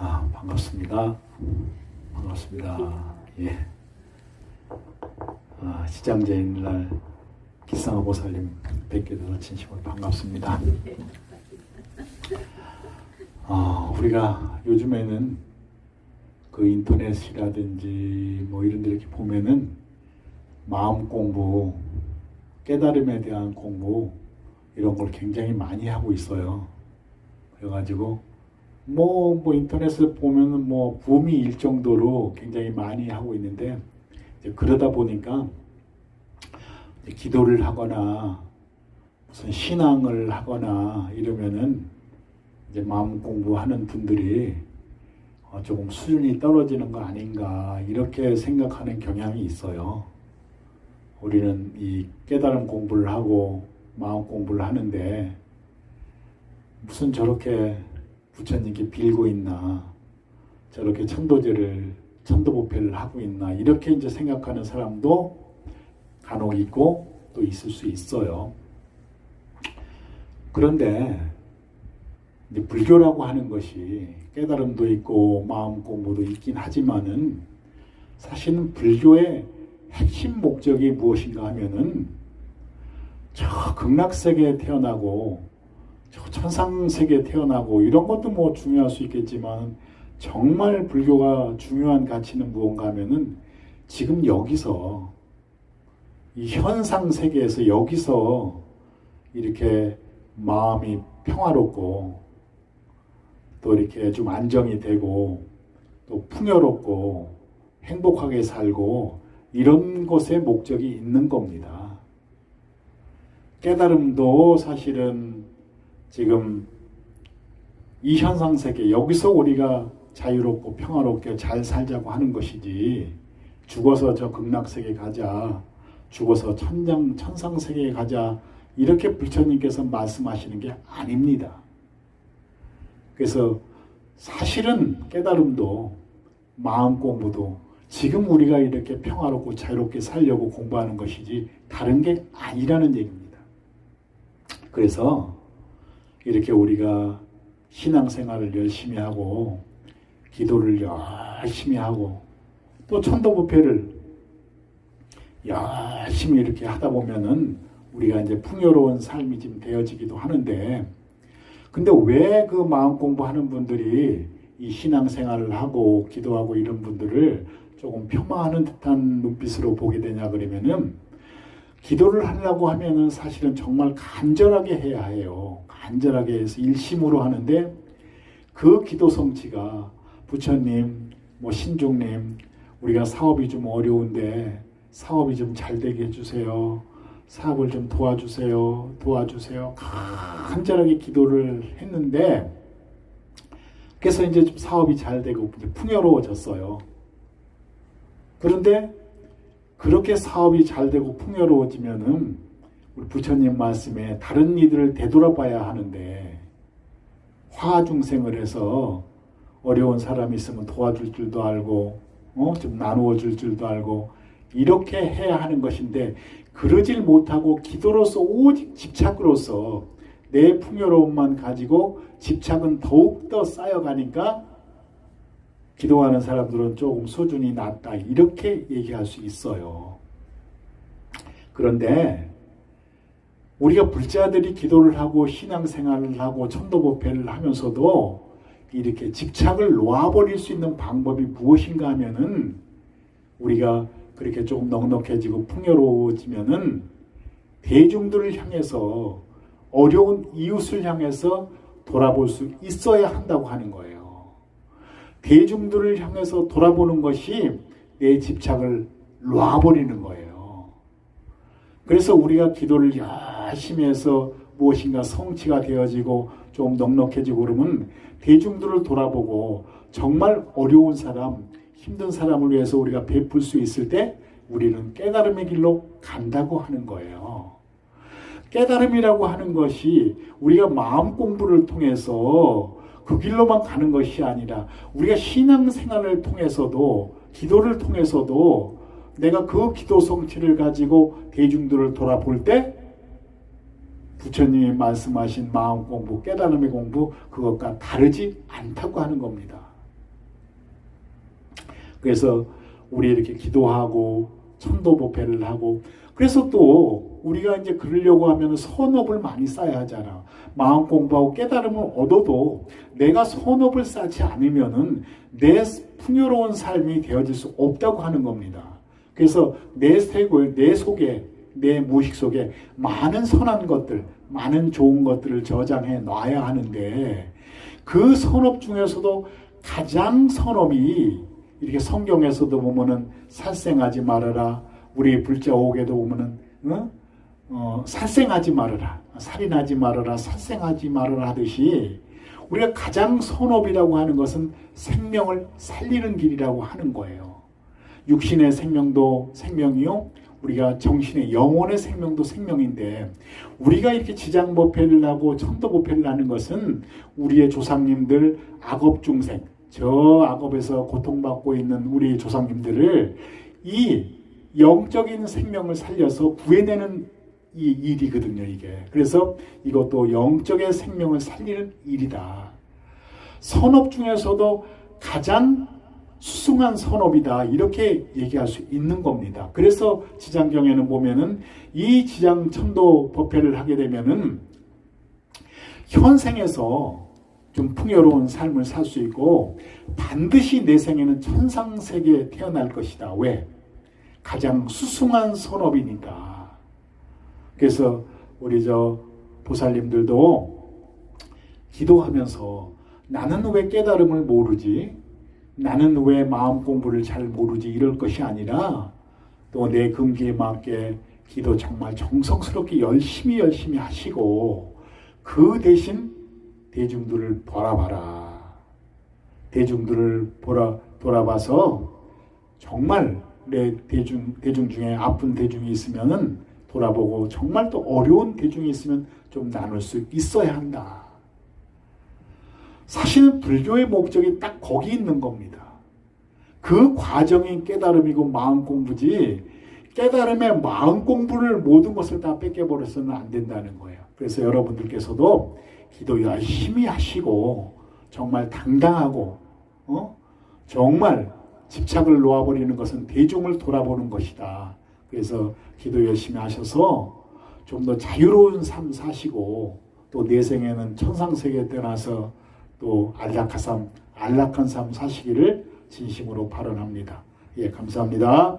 반갑습니다. 반갑습니다. 예. 시장제인날 기상보살님 뵙게 돼서 진심으로 반갑습니다. 우리가 요즘에는 그 인터넷이라든지 뭐 이런 데 이렇게 보면은 마음 공부, 깨달음에 대한 공부 이런 걸 굉장히 많이 하고 있어요. 그래가지고 뭐 인터넷을 보면은 뭐 붐이 일 정도로 굉장히 많이 하고 있는데, 이제 그러다 보니까 이제 기도를 하거나 무슨 신앙을 하거나 이러면은 이제 마음 공부하는 분들이 조금 수준이 떨어지는 거 아닌가 이렇게 생각하는 경향이 있어요. 우리는 이 깨달음 공부를 하고 마음 공부를 하는데 무슨 저렇게 부처님께 빌고 있나, 저렇게 천도보패를 하고 있나 이렇게 이제 생각하는 사람도 간혹 있고 또 있을 수 있어요. 그런데 이제 불교라고 하는 것이 깨달음도 있고 마음 공부도 있긴 하지만은 사실은 불교의 핵심 목적이 무엇인가 하면은 저 극락세계에 태어나고 저 천상세계에 태어나고 이런 것도 뭐 중요할 수 있겠지만, 정말 불교가 중요한 가치는 무언가 하면은 지금 여기서 이 현상세계에서 여기서 이렇게 마음이 평화롭고 또 이렇게 좀 안정이 되고 또 풍요롭고 행복하게 살고 이런 것에 목적이 있는 겁니다. 깨달음도 사실은 지금 이 현상세계 여기서 우리가 자유롭고 평화롭게 잘 살자고 하는 것이지, 죽어서 저 극락세계 가자, 죽어서 천상세계에 가자 이렇게 부처님께서 말씀하시는 게 아닙니다. 그래서 사실은 깨달음도 마음 공부도 지금 우리가 이렇게 평화롭고 자유롭게 살려고 공부하는 것이지 다른 게 아니라는 얘기입니다. 그래서 이렇게 우리가 신앙생활을 열심히 하고 기도를 열심히 하고 또 천도부패를 열심히 이렇게 하다 보면은 우리가 이제 풍요로운 삶이 좀 되어지기도 하는데, 근데 왜 그 마음 공부하는 분들이 이 신앙생활을 하고 기도하고 이런 분들을 조금 폄하하는 듯한 눈빛으로 보게 되냐 그러면은, 기도를 하려고 하면은 사실은 정말 간절하게 해야 해요. 간절하게 해서 일심으로 하는데 그 기도 성취가 부처님, 뭐 신종님, 우리가 사업이 좀 어려운데 사업이 좀 잘 되게 해주세요. 사업을 좀 도와주세요. 간절하게 기도를 했는데, 그래서 이제 좀 사업이 잘 되고 이제 풍요로워졌어요. 그런데 그렇게 사업이 잘 되고 풍요로워지면은 우리 부처님 말씀에 다른 이들을 되돌아봐야 하는데, 화중생을 해서 어려운 사람이 있으면 도와줄 줄도 알고 좀 나누어 줄 줄도 알고 이렇게 해야 하는 것인데, 그러질 못하고 기도로서 오직 집착으로서 내 풍요로움만 가지고 집착은 더욱더 쌓여가니까 기도하는 사람들은 조금 수준이 낮다 이렇게 얘기할 수 있어요. 그런데 우리가 불자들이 기도를 하고 신앙생활을 하고 천도보패를 하면서도 이렇게 집착을 놓아버릴 수 있는 방법이 무엇인가 하면은, 우리가 그렇게 조금 넉넉해지고 풍요로워지면은 대중들을 향해서, 어려운 이웃을 향해서 돌아볼 수 있어야 한다고 하는 거예요. 대중들을 향해서 돌아보는 것이 내 집착을 놓아버리는 거예요. 그래서 우리가 기도를 열심히 해서 무엇인가 성취가 되어지고 좀 넉넉해지고 그러면 대중들을 돌아보고 정말 어려운 사람, 힘든 사람을 위해서 우리가 베풀 수 있을 때 우리는 깨달음의 길로 간다고 하는 거예요. 깨달음이라고 하는 것이 우리가 마음 공부를 통해서 그 길로만 가는 것이 아니라, 우리가 신앙생활을 통해서도, 기도를 통해서도 내가 그 기도 성취를 가지고 대중들을 돌아볼 때 부처님이 말씀하신 마음 공부, 깨달음의 공부, 그것과 다르지 않다고 하는 겁니다. 그래서 우리 이렇게 기도하고 천도보패를 하고, 그래서 또 우리가 이제 그러려고 하면 선업을 많이 쌓아야 하잖아. 마음 공부하고 깨달음을 얻어도 내가 선업을 쌓지 않으면은 내 풍요로운 삶이 되어질 수 없다고 하는 겁니다. 그래서 내 속에, 내 무의식 속에 많은 선한 것들, 많은 좋은 것들을 저장해 놔야 하는데, 그 선업 중에서도 가장 선업이, 이렇게 성경에서도 보면은 살생하지 말아라, 우리 불자 5억에도 보면은 살생하지 말아라, 살인하지 말아라, 살생하지 말아라 하듯이, 우리가 가장 선업이라고 하는 것은 생명을 살리는 길이라고 하는 거예요. 육신의 생명도 생명이요, 우리가 정신의 영혼의 생명도 생명인데, 우리가 이렇게 지장법회를 하고 천도법회를 하는 것은 우리의 조상님들 악업 중생, 저 악업에서 고통받고 있는 우리 조상님들을 이 영적인 생명을 살려서 구해내는 이 일이거든요, 이게. 그래서 이것도 영적인 생명을 살리는 일이다. 선업 중에서도 가장 수승한 선업이다, 이렇게 얘기할 수 있는 겁니다. 그래서 지장경에는 보면은 이 지장천도 법회를 하게 되면은 현생에서 좀 풍요로운 삶을 살 수 있고, 반드시 내 생에는 천상세계에 태어날 것이다. 왜? 가장 수승한 선업이니까. 그래서 우리 보살님들도 기도하면서 나는 왜 깨달음을 모르지? 나는 왜 마음 공부를 잘 모르지? 이럴 것이 아니라, 또 내 금기에 맞게 기도 정말 정성스럽게 열심히 하시고, 그 대신 대중들을 돌아봐라. 대중들을 돌아봐서 정말 내 대중 중에 아픈 대중이 있으면은 돌아보고, 정말 또 어려운 대중이 있으면 좀 나눌 수 있어야 한다. 사실은 불교의 목적이 딱 거기 있는 겁니다. 그 과정이 깨달음이고 마음 공부지, 깨달음의 마음 공부를 모든 것을 다 뺏겨버려서는 안 된다는 거예요. 그래서 여러분들께서도 기도 열심히 하시고, 정말 당당하고, 정말 집착을 놓아버리는 것은 대중을 돌아보는 것이다. 그래서 기도 열심히 하셔서 좀 더 자유로운 삶 사시고, 또 내생에는 천상세계에 떠나서 또 안락한 삶 사시기를 진심으로 발언합니다. 예, 감사합니다.